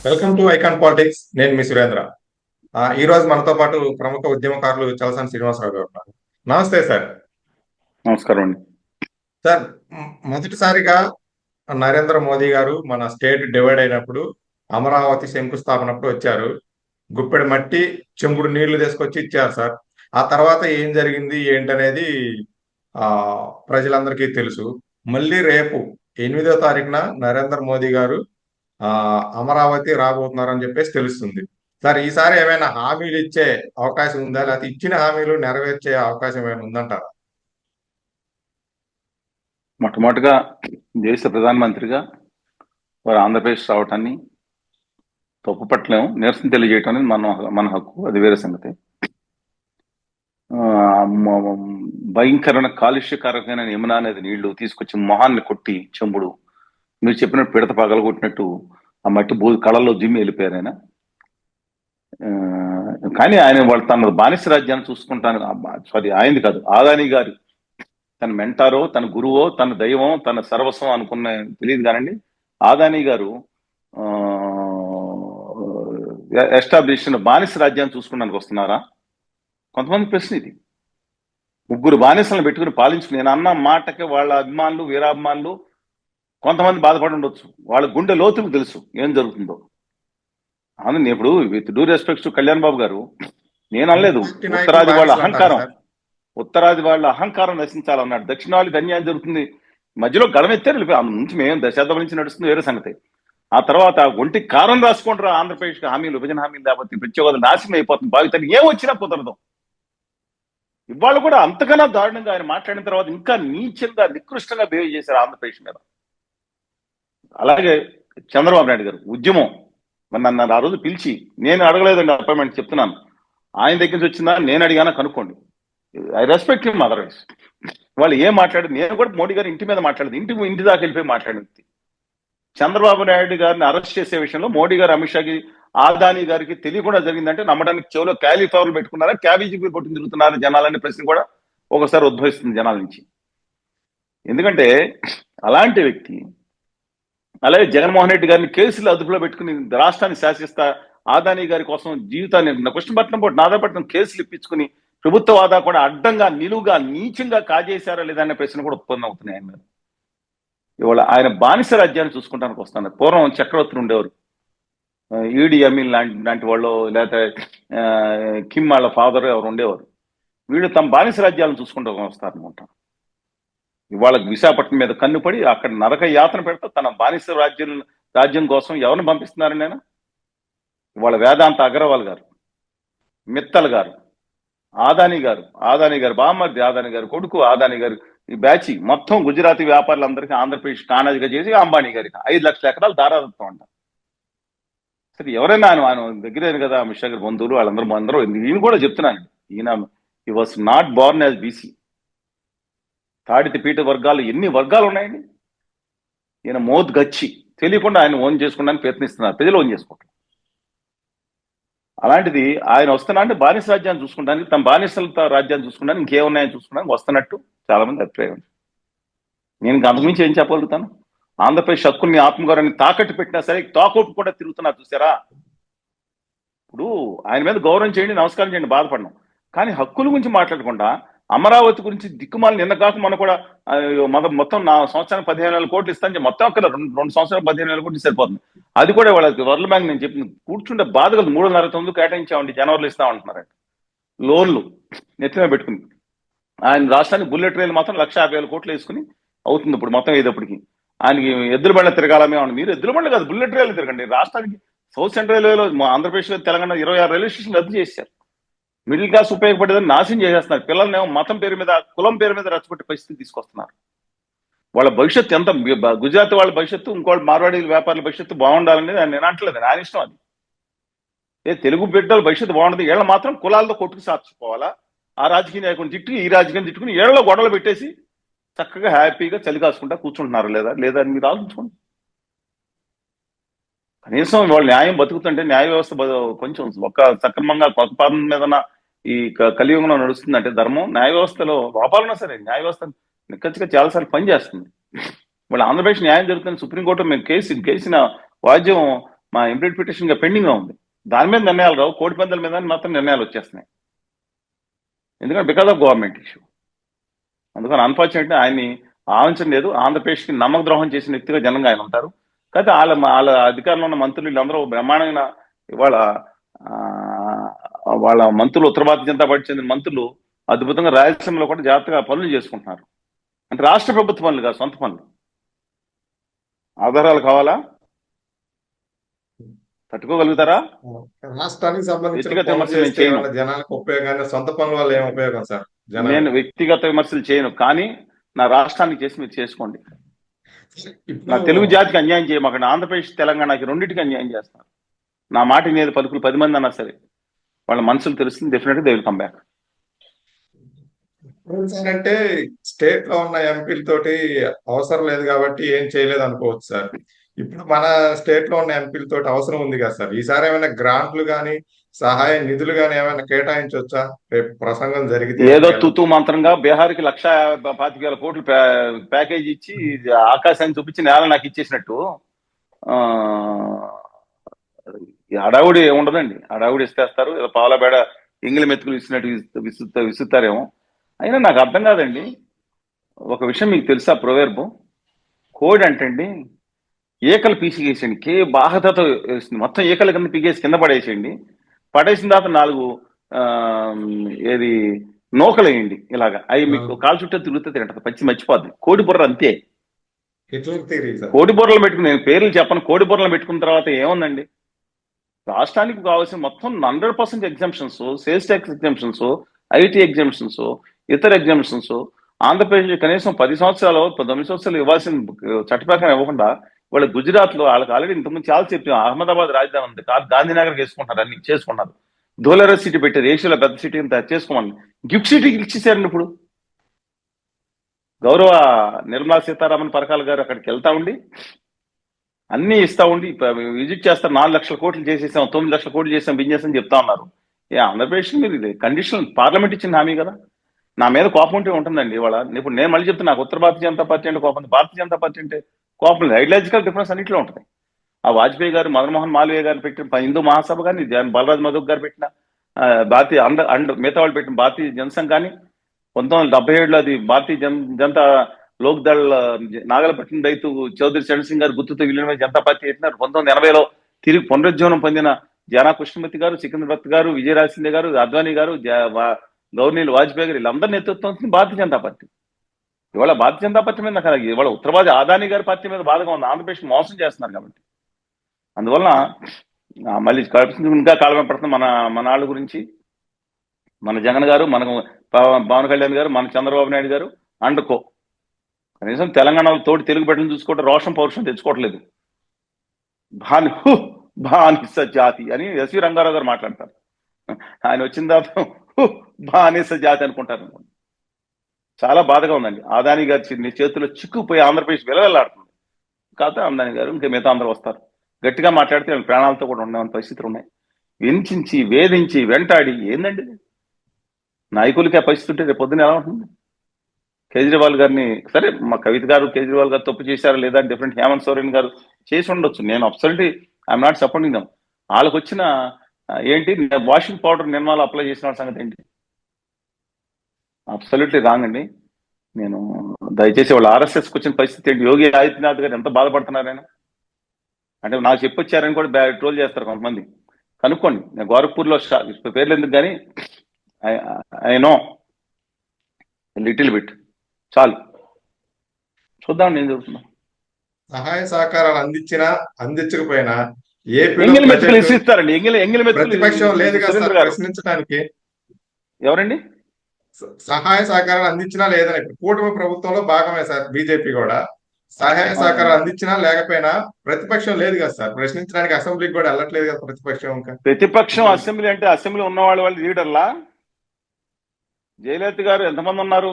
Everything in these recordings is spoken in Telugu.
Welcome to icon politics. నేను మీ సురేంద్ర. ఈ రోజు మనతో పాటు ప్రముఖ ఉద్యమకారులు చలసాని శ్రీనివాసరావు గారు ఉన్నారు. నమస్తే సార్. నమస్కారం అండి. సార్, మొదటిసారిగా నరేంద్ర మోదీ గారు మన స్టేట్ డివైడ్ అయినప్పుడు అమరావతి శంకుస్థాపనప్పుడు వచ్చారు. గుప్పెడు మట్టి చెంబుడు నీళ్లు తీసుకొచ్చి ఇచ్చారు సార్. ఆ తర్వాత ఏం జరిగింది ఏంటనేది ఆ ప్రజలందరికీ తెలుసు. మళ్ళీ రేపు 8వ తారీఖున నరేంద్ర మోదీ గారు ఆ అమరావతి రాబోతున్నారని చెప్పేసి తెలుస్తుంది. సార్, ఈసారి ఏమైనా హామీలు ఇచ్చే అవకాశం ఉందా, లేకపోతే ఇచ్చిన హామీలు నెరవేర్చే అవకాశం ఏమైనా ఉందంటారా? మొట్టమొదటిగా దేశ ప్రధానమంత్రిగా వారు ఆంధ్రప్రదేశ్ రావటాన్ని తప్పుపట్టలేము, నిరసన తెలియజేయటం అనేది మన హక్కు, అది వేరే సంగతి. భయంకరమైన కాలుష్యకారకమైన యమునా అనేది నీళ్లు తీసుకొచ్చి మొహాన్ని కొట్టి చెంబుడు, మీరు చెప్పినట్టు పిడత పగల కొట్టినట్టు ఆ మట్టి కళల్లో జిమ్మి వెళ్ళిపోయారు ఆయన. కానీ ఆయన వాళ్ళు తన బానిస రాజ్యాన్ని చూసుకుంటాను, సారీ ఆయనది కాదు, ఆదాని గారు తన మెంటారో, తన గురువో, తన దైవం, తన సర్వస్వం అనుకున్న తెలియదు కానండి. ఆదాని గారు ఎస్టాబ్లిష్ బానిస రాజ్యాన్ని చూసుకోవడానికి వస్తున్నారా? కొంతమంది ప్రశ్న ఇది. ముగ్గురు బానిసలను పెట్టుకుని పాలించుకుని నేను అన్న మాటకి వాళ్ళ అభిమానులు, వీరాభిమానులు కొంతమంది బాధపడి ఉండొచ్చు. వాళ్ళ గుండె లోతుకు తెలుసు ఏం జరుగుతుందో. అందుని ఇప్పుడు with due respects to Kalyan Babu garu, నేను అనలేదు ఉత్తరాది వాళ్ళ అహంకారం నశించాలన్నాడు. దక్షిణ వాళ్ళకి అన్యాయం జరుగుతుంది, మధ్యలో గడమెత్తారు వెళ్ళిపోయి నుంచి మేము దశాబ్దం నుంచి నడుస్తుంది, వేరే సంగతి. ఆ తర్వాత ఒంటికి కారం రాసుకుంటారు ఆంధ్రప్రదేశ్కి హామీలు, విభజన హామీలు లేకపోతే ప్రత్యేక నాశనం అయిపోతుంది, భావితలు ఏం వచ్చినా కుదరదు. ఇవాళ కూడా అంతకన్నా దారుణంగా ఆయన మాట్లాడిన తర్వాత ఇంకా నీచంగా నికృష్టంగా బిహేవ్ చేశారు ఆంధ్రప్రదేశ్ మీద. అలాగే చంద్రబాబు నాయుడు గారు ఉద్యమం మరి నన్ను ఆ రోజు పిలిచి, నేను అడగలేదండి అపాయింట్మెంట్, చెప్తున్నాను ఆయన దగ్గర నుంచి వచ్చిందా నేను అడిగానా కనుక్కోండి. I respect him. అదర్వైజ్ వాళ్ళు ఏం మాట్లాడింది, నేను కూడా మోడీ గారు ఇంటి మీద మాట్లాడింది, ఇంటి దాకా వెళ్ళిపోయి మాట్లాడింది. చంద్రబాబు నాయుడు గారిని అరెస్ట్ చేసే విషయంలో మోడీ గారు అమిత్ షాకి, ఆదాని గారికి తెలియకుండా జరిగిందంటే నమ్మడానికి చెవులో క్యాలీఫ్లవర్లు పెట్టుకున్నారా, క్యాబేజీ కొట్టుకుని తిరుగుతున్నారా జనాలనే ప్రశ్న కూడా ఒకసారి ఉద్భవిస్తుంది జనాల నుంచి. ఎందుకంటే అలాంటి వ్యక్తి, అలాగే జగన్మోహన్ రెడ్డి గారిని కేసులు అదుపులో పెట్టుకుని రాష్ట్రాన్ని శాసిస్తా ఆదాని గారి కోసం జీవితాన్ని కృష్ణపట్నం పోటీ నాదాపట్నం కేసులు ఇప్పించుకుని ప్రభుత్వ వాదా కూడా అడ్డంగా నిలువుగా నీచంగా కాజేశారా లేదనే ప్రశ్న కూడా ఉత్పన్నం అవుతున్నాయి ఆయన మీద. ఇవాళ ఆయన బానిస రాజ్యాన్ని చూసుకుంటానికి వస్తున్నారు. పూర్వం చక్రవర్తులు ఉండేవారు, ఈడి అమీన్ లాంటి వాళ్ళు, లేకపోతే కిమ్ వాళ్ళ ఫాదర్ ఎవరు ఉండేవారు. వీళ్ళు తమ బానిస రాజ్యాలను చూసుకుంటూ వస్తారనమాట. ఇవాళ విశాఖపట్నం మీద కన్నుపడి అక్కడ నరక యాతన పెడతా తన బానిస రాజ్యం కోసం ఎవరిని పంపిస్తున్నారని నేను. ఇవాళ వేదాంత అగర్వాల్ గారు, మిత్తల్ గారు, ఆదాని గారు బామ్మర్ది, ఆదాని గారు కొడుకు, ఆదాని గారు, ఈ బ్యాచ్ మొత్తం గుజరాతీ వ్యాపారులందరికీ ఆంధ్రప్రదేశ్ కానాదిగా చేసి అంబానీ గారికి 5 లక్షల ఎకరాలు దారాదత్తం అంట. సరే ఎవరైనా ఆయన దగ్గర కదా అమిత్ షా గారి బంధువులు వాళ్ళందరూ ఈయన కూడా చెప్తున్నాను, ఈయన ఈ was not born as BC. తాడిత పీఠ వర్గాలు ఎన్ని వర్గాలు ఉన్నాయండి. ఈయన మోద్ గచ్చి తెలియకుండా ఆయన ఓన్ చేసుకోవడానికి ప్రయత్నిస్తున్నారు, ప్రజలు ఓన్ చేసుకుంటారు. అలాంటిది ఆయన వస్తున్నా అంటే బానిస రాజ్యాన్ని చూసుకుంటానికి, తమ బానిసల రాజ్యాన్ని చూసుకుంటానికి, ఇంకేమున్నాయని చూసుకుంటానికి వస్తున్నట్టు చాలా మంది అభిప్రాయం. నేను అంతకుమించి ఏం చెప్పగలుగుతాను? ఆంధ్రప్రదేశ్ హక్కుల్ని, ఆత్మగౌరవాన్ని తాకట్టు పెట్టినా సరే తోకట్టు కూడా తిరుగుతున్నారు చూసారా. ఇప్పుడు ఆయన మీద గౌరవం చేయండి, నమస్కారం చేయండి, బాధపడడం. కానీ హక్కుల గురించి మాట్లాడకుండా అమరావతి గురించి దిక్కుమాలి నిన్న కాక మనం కూడా మొత్తం నా సంవత్సరానికి 15,000 కోట్లు ఇస్తాను, మొత్తం అక్కడ 2 సంవత్సరాలు 15,000 కోట్లు సరిపోతుంది. అది కూడా వాళ్ళకి వరల్డ్ బ్యాంక్ నేను చెప్పిన కూర్చుంటే బాధ కదా, 3.5 కేటాయించామండి, జనవరిలో ఇస్తామంటున్నారంట. లోన్లు నెత్తిన పెట్టుకుని ఆయన రాష్ట్రానికి బుల్లెట్ రైలు మాత్రం 1,50,000 కోట్లు వేసుకుని అవుతుంది ఇప్పుడు మొత్తం ఇదప్పటికి. ఆయనకి ఎద్దుల బండ్ల తిరగాలమే ఉంది. మీరు ఎద్దుల బండ్లు కాదు, బుల్లెట్ రైలు తిరగండి. రాష్ట్రానికి సౌత్ సెంట్రల్ రైల్వేలో ఆంధ్రప్రదేశ్లో తెలంగాణ 26 రైల్వే స్టేషన్ రద్దు చేశారు. మిడిల్ క్లాస్ ఉపయోగపడేదని నాశనం చేసేస్తున్నారు. పిల్లల్నేమో మతం పేరు మీద, కులం పేరు మీద రెచ్చగొట్టే పరిస్థితి తీసుకొస్తున్నారు. వాళ్ళ భవిష్యత్తు ఎంత, గుజరాత్ వాళ్ళ భవిష్యత్తు, ఇంకోళ్ళు మార్వాడి వ్యాపారుల భవిష్యత్తు బాగుండాలనేది నేను అంటలేదు, ఆయన ఇష్టం అది. తెలుగు బిడ్డల భవిష్యత్తు బాగుండదు, ఏళ్ళ మాత్రం కులాలతో కొట్టుకు సార్చుకోవాలా, ఆ రాజకీయ నాయకుని తిట్టుకుని ఈ రాజకీయం తిట్టుకుని ఏళ్ళలో గొడవలు పెట్టేసి చక్కగా హ్యాపీగా చలి కాసుకుంటా కూర్చుంటున్నారు. లేదా అని మీరు ఆలోచించుకోండి. కనీసం వాళ్ళు న్యాయం బతుకుతుంటే, న్యాయ వ్యవస్థ కొంచెం ఒక సక్రమంగా పథపాదన మీద ఈ కలియుగంలో నడుస్తుందంటే ధర్మం, న్యాయ వ్యవస్థలో లోపాలున్నా సరే న్యాయ వ్యవస్థ నిక్కచ్చిగా చాలాసార్లు పనిచేస్తుంది. వాళ్ళు ఆంధ్రప్రదేశ్ న్యాయం జరుగుతుంది, సుప్రీంకోర్టు మేము కేసిన వాద్యం మా ఇంప్లీడ్ పిటిషన్ గా పెండింగ్ గా ఉంది. దాని మీద నిర్ణయాలు రావు, కోడి పందాల మీద మాత్రం నిర్ణయాలు వచ్చేస్తున్నాయి. ఎందుకంటే బికాస్ ఆఫ్ గవర్నమెంట్ ఇష్యూ. అందుకని అన్ఫార్చునేట్లీ ఆయన్ని ఆవించడం లేదు. ఆంధ్రప్రదేశ్కి నమ్మక ద్రోహం చేసిన వ్యక్తిగా జనంగా ఆయన ఉంటారు. కాకపోతే వాళ్ళ అధికారంలో ఉన్న మంత్రులు వీళ్ళందరూ బ్రహ్మాండమైన ఇవాళ ఆ, వాళ్ళ మంత్రులు, ఉత్తర భారతీయ జనతా పార్టీ చెందిన మంత్రులు అద్భుతంగా రాయలసీమలో కూడా జాగ్రత్తగా పనులు చేసుకుంటున్నారు. అంటే రాష్ట్ర ప్రభుత్వ పనులు కాదు, సొంత పనులు. ఆధారాలు కావాలా? తట్టుకోగలుగుతారా? రాష్ట్రానికి సంబంధించిన వ్యక్తిగత పనులు విమర్శలు నేను చేస్తే చేయను. వాళ్ళ జనాలకు ఉపయోగాన్ని, సొంత పనుల వల్ల ఏం ఉపయోగం సార్ నేను జనాలకు? వ్యక్తిగత విమర్శలు చేయను, కానీ నా రాష్ట్రానికి చేసి మీరు చేసుకోండి. నా ఇప్పుడు తెలుగు జాతికి అన్యాయం చేయమాకండి. ఆంధ్రప్రదేశ్ తెలంగాణకి రెండింటికి అన్యాయం చేస్తారు. నా మాట వినేది పలుకులు 10 మంది అన్నా సరే వాళ్ళ మనసులు తెలుస్తుంది. డెఫినెట్గా దే విల్ కమ్ బ్యాక్. అంటే స్టేట్ లో ఉన్న ఎంపీలతోటి అవసరం లేదు కాబట్టి ఏం చేయలేదు అనుకోవచ్చు సార్. ఇప్పుడు మన స్టేట్ లో ఉన్న ఎంపీలతోటి అవసరం ఉంది కదా సార్. ఈసారి ఏమైనా గ్రాంట్లు కానీ, సహాయ నిధులు కానీ ఏమైనా కేటాయించవచ్చా రేపు ప్రసంగం జరిగితే? ఏదో తూతూ మంత్రంగా బీహార్కి 1,25,000 కోట్లు ప్యాకేజ్ ఇచ్చి ఆకాశాన్ని చూపించి నేల నాకు ఇచ్చేసినట్టు ఆ ఈ హడావుడి ఉండదండి. హడావుడి ఇస్తేస్తారు, ఏదో పావులబేడ ఎంగిలి మెతుకులు ఇచ్చినట్టు విసుతారేమో. అయినా నాకు అర్థం కాదండి. ఒక విషయం మీకు తెలుసా? ప్రొవెర్బు కోడి అంటండి ఈకలు పీసిగేసేయండి, బాహతతో వేస్తుంది, మొత్తం ఈకల కింద పీకేసి కింద పడేసేయండి. పడేసిన తర్వాత 4 ఏది నూకలు వేయండి, ఇలాగా అవి మీకు కాలు చుట్టూ తిరుగుతుంది తింటది, పచ్చి మర్చిపోద్ది. కోడి బుర్ర అంతే. Hitler theory sir. కోడి బుర్రలు పెట్టుకుని, నేను పేర్లు చెప్పను, కోడి బుర్రలు పెట్టుకున్న తర్వాత ఏముందండి? రాష్ట్రానికి కావాల్సిన మొత్తం 100% exemptions, sales tax exemptions, IT exemptions, ఇతర ఎగ్జామ్షన్స్ ఆంధ్రప్రదేశ్ కనీసం 10 సంవత్సరాలు 9 సంవత్సరాలు ఇవ్వాల్సిన చట్ట ప్రకారం ఇవ్వకుండా వాళ్ళ గుజరాత్ లో వాళ్ళకి ఆల్రెడీ ఇంతకుముందు చాలా చెప్పాం, అహ్మదాబాద్ రాజధాని ఉంది, గాంధీనగర్ చేసుకుంటారు, అన్ని చేసుకున్నారు. ధోలరా సిటీ పెట్టారు, ఏషియాలో పెద్ద సిటీ అంతా చేసుకోమని గిఫ్ట్ సిటీకి ఇచ్చేసారండి. ఇప్పుడు గౌరవ నిర్మలా సీతారామన్ పరకాల గారు అక్కడికి వెళ్తా ఉండి అన్ని ఇస్తా ఉండి విజిట్ చేస్తారు. 4 లక్షల కోట్లు చేసేసాం, 9 లక్షల కోట్లు చేసాం బిజినెస్ అని చెప్తా ఉన్నారు. ఆంధ్రప్రదేశ్ మీరు ఇది కండిషన్ పార్లమెంట్ ఇచ్చిన హామీ కదా. నా మీద కోపం ఉంటే ఉంటుందండి. ఇవాళ ఇప్పుడు నేను మళ్ళీ చెప్తున్నా, నాకు ఉత్తర భారతీయ జనతా పార్టీ అంటే కోపం, భారతీయ జనతా పార్టీ అంటే కోపం లేదు. ఐడియాలజికల్ డిఫరెన్స్ అన్నింటిలో ఉంటుంది. ఆ వాజ్పేయి గారు, మదన్ మోహన్ మాల్వీయ గారు పెట్టిన హిందూ మహాసభ కానీ, బలరాజ్ మధుక్ గారు పెట్టిన భారతీయ మిగతా వాళ్ళు పెట్టిన భారతీయ జనసంఘ్ కానీ, 1977లో అది భారతీయ జనతా లోక్ దళ్ నాగలపట్నం రైతు చౌదరి చరణ్ సింగ్ గారు గుర్తుతో విలీనమైన జనతా పార్టీ పెట్టినారు. 1980లో తిరిగి పునరుజ్జీవనం పొందిన జానా కృష్ణమూర్తి గారు, సికింద్రాబాద్ గారు, విజయరాజ్ సింధే గారు, అద్వానీ గారు, గవర్నీలు వాజ్పేయి గారు, వీళ్ళందరూ నేతృత్వం వచ్చింది భారతీయ జనతా పార్టీ. ఇవాళ భారతీయ జనతా పార్టీ మీద నాకు ఇవాళ ఉత్తరవాది ఆదాని గారి పార్టీ మీద బాధగా ఉంది. ఆంధ్రప్రదేశ్ మోసం చేస్తున్నారు కాబట్టి. అందువలన మళ్ళీ ఇంకా కాలం పడుతుంది మన వాళ్ళ గురించి. మన జగన్ గారు, మన పవన్ కళ్యాణ్ గారు, మన చంద్రబాబు నాయుడు గారు అండుకో కనీసం తెలంగాణలో తోటి తెలుగు బిడ్డలు చూసుకోవడం, రోషం పౌరుషం తెచ్చుకోవట్లేదు. బానిస జాతి అని ఎస్వి రంగారావు గారు మాట్లాడతారు. ఆయన వచ్చిన తర్వాత బానిస జాతి అనుకుంటారు. చాలా బాధగా ఉందండి. ఆదాని గారి చేతిలో చిక్కుపోయి ఆంధ్రప్రదేశ్ విలవెల్లాడుతుంది. కాకపోతే ఆదాని గారు ఇంకా మిగతా అందరూ వస్తారు, గట్టిగా మాట్లాడితే వాళ్ళ ప్రాణాలతో కూడా ఉండే పరిస్థితులు ఉన్నాయి. వించి వేధించి వెంటాడి ఏందండి నాయకులకి ఆ పరిస్థితి ఉంటే రేపు పొద్దున ఎలా ఉంటుంది? కేజ్రీవాల్ గారిని, సరే మా కవిత గారు కేజ్రీవాల్ గారు తప్పు చేశారా లేదా డిఫరెంట్, హేమంత్ సోరెన్ గారు చేసి ఉండొచ్చు, నేను absolutely I'm not supporting them. వాళ్ళకి వచ్చిన ఏంటి వాషింగ్ పౌడర్ నిర్మాలు అప్లై చేసిన సంగతి ఏంటి? అబ్సల్యూట్లీ రాంగ్ అండి. నేను దయచేసి వాళ్ళ ఆర్ఎస్ఎస్కి వచ్చిన పరిస్థితి ఏంటి? యోగి ఆదిత్యనాథ్ గారు ఎంత బాధపడుతున్నారు ఆయన అంటే, నాకు చెప్పొచ్చారని కూడా ట్రోల్ చేస్తారు కొంతమంది. కనుక్కోండి. నేను గోరఖ్పూర్లో పేర్లు ఎందుకు కానీ ఐ నో లిటిల్ బిట్, చాలు చూద్దాం నేను జరుగుతున్నా. సహాయ సహకారాలు అందించినా అందించకపోయినా ఎంగిలి మెతుకులు ఇస్తారండి. ఎంగిలి మెతుకులు ప్రతిపక్షం లేదు కదా ప్రశ్నించడానికి. ఎవరండి? సహాయ సహకారాలు అందించినా లేదని ఇప్పుడు కూటమి ప్రభుత్వంలో భాగమే సార్ బీజేపీ కూడా. సహాయ సహకారాలు అందించినా లేకపోయినా ప్రతిపక్షం లేదు కదా సార్ ప్రశ్నించడానికి. అసెంబ్లీకి కూడా వెళ్ళట్లేదు కదా ప్రతిపక్షం. ఇంకా ప్రతిపక్షం అసెంబ్లీ అంటే అసెంబ్లీ ఉన్న వాళ్ళు లీడర్లా? జయలలిత గారు ఎంతమంది ఉన్నారు?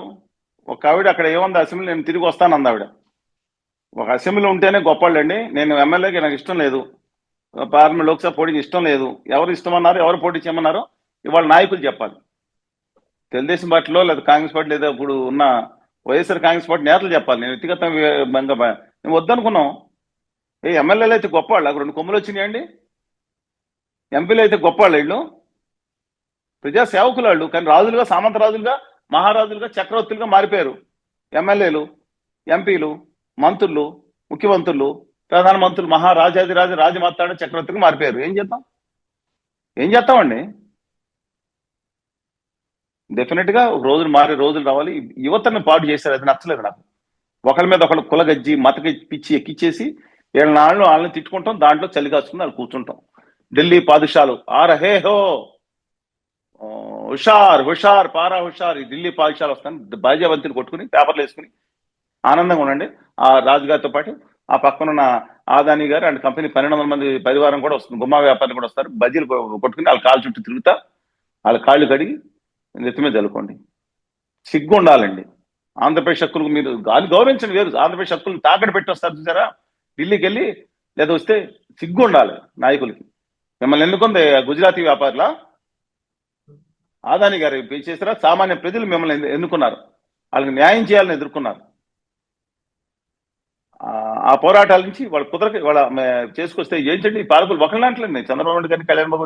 ఒక ఆవిడ అక్కడ ఏముంది అసెంబ్లీ, నేను తిరిగి వస్తాను అంది ఆవిడ. ఒక అసెంబ్లీ ఉంటేనే గొప్పవాళ్ళండి. నేను ఎమ్మెల్యేకి నాకు ఇష్టం లేదు, పార్లమెంట్ లోక్సభ పోటీకి ఇష్టం లేదు. ఎవరు ఇష్టమన్నారు, ఎవరు పోటీ చేయమన్నారో ఇవాళ నాయకులు చెప్పాలి. తెలుగుదేశం పార్టీలో లేదా కాంగ్రెస్ పార్టీ లేదా ఇప్పుడు ఉన్న వైఎస్ఆర్ కాంగ్రెస్ పార్టీ నేతలు చెప్పాలి. నేను వ్యక్తిగతంగా మేము వద్దనుకున్నాం. ఎమ్మెల్యేలు అయితే గొప్ప వాళ్ళు, 2 కొమ్ములు వచ్చినాయండి. ఎంపీలు అయితే గొప్ప వాళ్ళు, వీళ్ళు ప్రజా సేవకులు వాళ్ళు. కానీ రాజులుగా, సామంత రాజులుగా, మహారాజులుగా, చక్రవర్తులుగా మారిపోయారు ఎమ్మెల్యేలు, ఎంపీలు, మంత్రులు, ముఖ్యమంత్రులు, ప్రధానమంత్రులు, మహారాజాదిరాజు, రాజమాతాడు, చక్రవర్తిగా మారిపోయారు. ఏం చేస్తామండి? డెఫినెట్ గా రోజులు మారే రోజులు రావాలి. యువతను పాడు చేశారు, అది నచ్చలేదు నాకు. ఒకరి మీద ఒకళ్ళు కులగజ్జి, పిచ్చి ఎక్కిచ్చేసి వాళ్ళని తిట్టుకుంటాం, దాంట్లో చలి కాచుకుని వాళ్ళు కూర్చుంటాం. ఢిల్లీ పాదుషాలు హే హో, హుషార్ హుషార్, పారా హుషార్. ఈ ఢిల్లీ పాదుషాలు వస్తాను బాజాబంతిని కొట్టుకుని పేపర్లు వేసుకుని ఆనందంగా ఉండండి. ఆ రాజుగారితో పాటు ఆ పక్కనున్న ఆదాని గారు అండ్ కంపెనీ 1200 మంది పరివారం కూడా వస్తుంది, గుమ్మా వ్యాపారులు కూడా వస్తారు. బజ్జీలు కొట్టుకుని వాళ్ళ కాళ్ళు చుట్టూ తిరుగుతా వాళ్ళ కాళ్ళు కడిగి నెత్తి మీద చల్లుకోండి. సిగ్గు ఉండాలండి. ఆంధ్రప్రదేశ్ హక్కులకు మీరు గౌరవించండి వేరు, ఆంధ్రప్రదేశ్ హక్కులను తాకట్టు పెట్టి వస్తారు చూసారా ఢిల్లీకి వెళ్ళి, లేదా వస్తే సిగ్గు ఉండాలి నాయకులకి. మిమ్మల్ని ఎన్నుకుంది గుజరాతీ వ్యాపారుల ఆదాని గారు చేసారా? సామాన్య ప్రజలు మిమ్మల్ని ఎన్నుకున్నారు, వాళ్ళకి న్యాయం చేయాలని ఎదుర్కొన్నారు. ఆ పోరాటాల నుంచి వాళ్ళ చేసుకొస్తే ఏంటండి పాలకులు ఒకళ్ళ అంటలేదు. చంద్రబాబు నాయుడు గారిని, కళ్యాణ్ బాబు,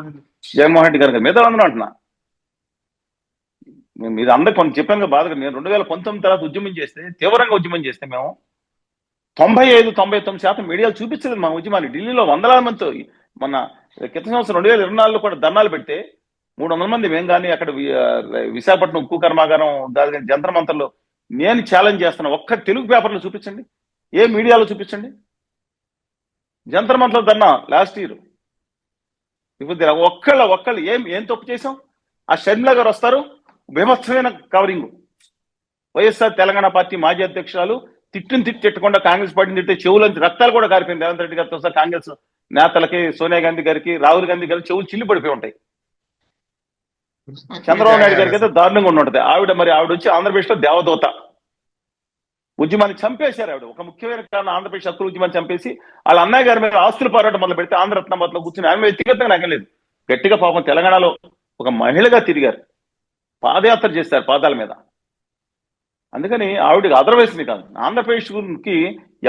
జగన్మోహన్ రెడ్డి గారి మీద అందరూ అంటున్నా. మీరు అందరూ కొంత చెప్పాను బాధగా. నేను 2019 తర్వాత ఉద్యమం చేస్తే, తీవ్రంగా ఉద్యమం చేస్తే మేము 95-99% మీడియాలు చూపించలేదు మా ఉద్యమాన్ని. ఢిల్లీలో వందలాది మందితో మొన్న క్రితం సంవత్సరం 2024లో కూడా ధర్నాలు పెడితే 300 మంది మేము కానీ అక్కడ విశాఖపట్నం ఉక్కు కర్మాగారం జంతర్ మంతర్లో నేను ఛాలెంజ్ చేస్తున్నా. ఒక్క తెలుగు పేపర్లో చూపించండి, ఏ మీడియాలో చూపించండి. జంతర్ మంతర్లో ధర్నా లాస్ట్ ఇయర్. ఇప్పుడు ఒక్కళ్ళు ఏం తప్పు చేసాం? ఆ షర్మిల గారు వస్తారు, బీభత్సమైన కవరింగ్. వైఎస్ఆర్ తెలంగాణ పార్టీ మాజీ అధ్యక్షురాలు తిట్టకుండా కాంగ్రెస్ పార్టీని తిట్టే చెవులంచి రక్తాలు కూడా కారిపోయింది. రేవంత్ రెడ్డి గారితో సార్ కాంగ్రెస్ నేతలకి, సోనియా గాంధీ గారికి, రాహుల్ గాంధీ గారికి చెవులు చిల్లి పడిపోయి ఉంటాయి. చంద్రబాబు నాయుడు గారికి అయితే దారుణంగా ఉంటుంటది. ఆవిడ వచ్చి ఆంధ్రప్రదేశ్ లో దేవదూత. ఉద్యమాన్ని చంపేశారు ఆవిడ. ఒక ముఖ్యమైన కారణం ఆంధ్రప్రదేశ్ హక్కుల ఉద్యమాన్ని చంపేసి వాళ్ళ అన్నయ్య గారి మీద ఆస్తుల పోరాటం మొదలు పెడితే ఆంధ్రరత్నాబాద్ లో కూర్చుని ఆమె వ్యక్తిగతంగా నాకేం లేదు, గట్టిగా పాపం తెలంగాణలో ఒక మహిళగా తిరిగారు, పాదయాత్ర చేశారు పాదాల మీద. అందుకని ఆవిడకి అదర్వైజ్ని కాదు, ఆంధ్రప్రదేశ్కి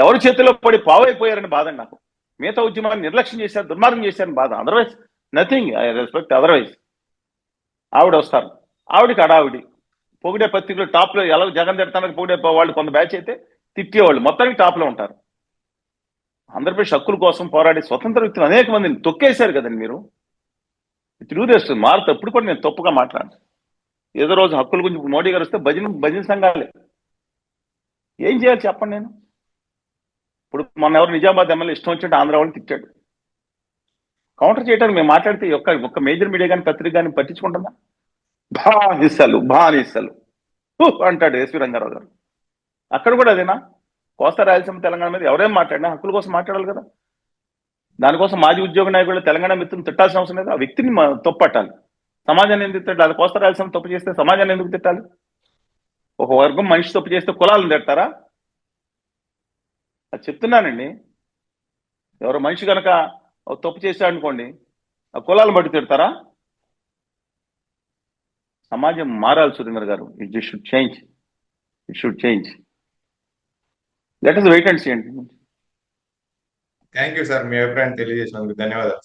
ఎవరి చేతిలో పడి పావైపోయారని బాధ నాకు. మిగతా ఉద్యమాన్ని నిర్లక్ష్యం చేశారు, దుర్మార్గం చేశారని బాధ. Otherwise nothing, I respect. Otherwise ఆవిడ వస్తారు, ఆవిడకి అడావిడి పొగిడే పత్రికలు టాప్ లో. ఎలా జగన్ తిడతానికి పొగిడే వాళ్ళు కొంత బ్యాచ్ అయితే తిట్టేవాళ్ళు మొత్తానికి టాప్ లో ఉంటారు. ఆంధ్రప్రదేశ్ హక్కుల కోసం పోరాడే స్వతంత్ర వ్యక్తులు అనేక మందిని తొక్కేశారు కదండి మీరు. తెలుగుదేశం మారుతూ ఎప్పుడు కూడా నేను తప్పుగా మాట్లాడను. ఏదో రోజు హక్కుల గురించి మోడీ గారు వస్తే భజన సంఘాలే. ఏం చేయాలి చెప్పండి? నేను ఇప్పుడు మొన్న ఎవరు నిజామాబాద్ ఎమ్మెల్యే ఇష్టం వచ్చినట్టు ఆంధ్ర వాళ్ళని తిట్టాడు. కౌంటర్ చేయడానికి మేము మాట్లాడితే ఒక్క మేజర్ మీడియా కానీ పత్రిక కానీ పట్టించుకుంటుందా? బానిసలు అంటాడు ఎస్వి రంగారావు గారు. అక్కడ కూడా అదేనా? కోస్తా రాయలసీమ తెలంగాణ మీద ఎవరేం మాట్లాడినా హక్కుల కోసం మాట్లాడాలి కదా. దానికోసం మాజీ ఉద్యోగ నాయకులు తెలంగాణ మిత్రులను తిట్టాల్సిన అవసరం లేదు. ఆ వ్యక్తిని తప్పట్టాలి. సమాజాన్ని ఎందుకు తిట్టాలి? అది కోస్తా రాయలసీమ తప్పు చేస్తే సమాజాన్ని ఎందుకు తిట్టాలి? ఒక వర్గం మనిషి తప్పు చేస్తే కులాలను తిడతారా? అది చెప్తున్నానండి. ఎవరో మనిషి కనుక తప్పు చేశాడు అనుకోండి, ఆ కులాలను బట్టి తిడతారా? సమాజం మారాలి Surendra garu. It should change. Let us wait and see. Thank you sir, మీ అభిప్రాయం తెలియజేసినందుకు ధన్యవాదాలు.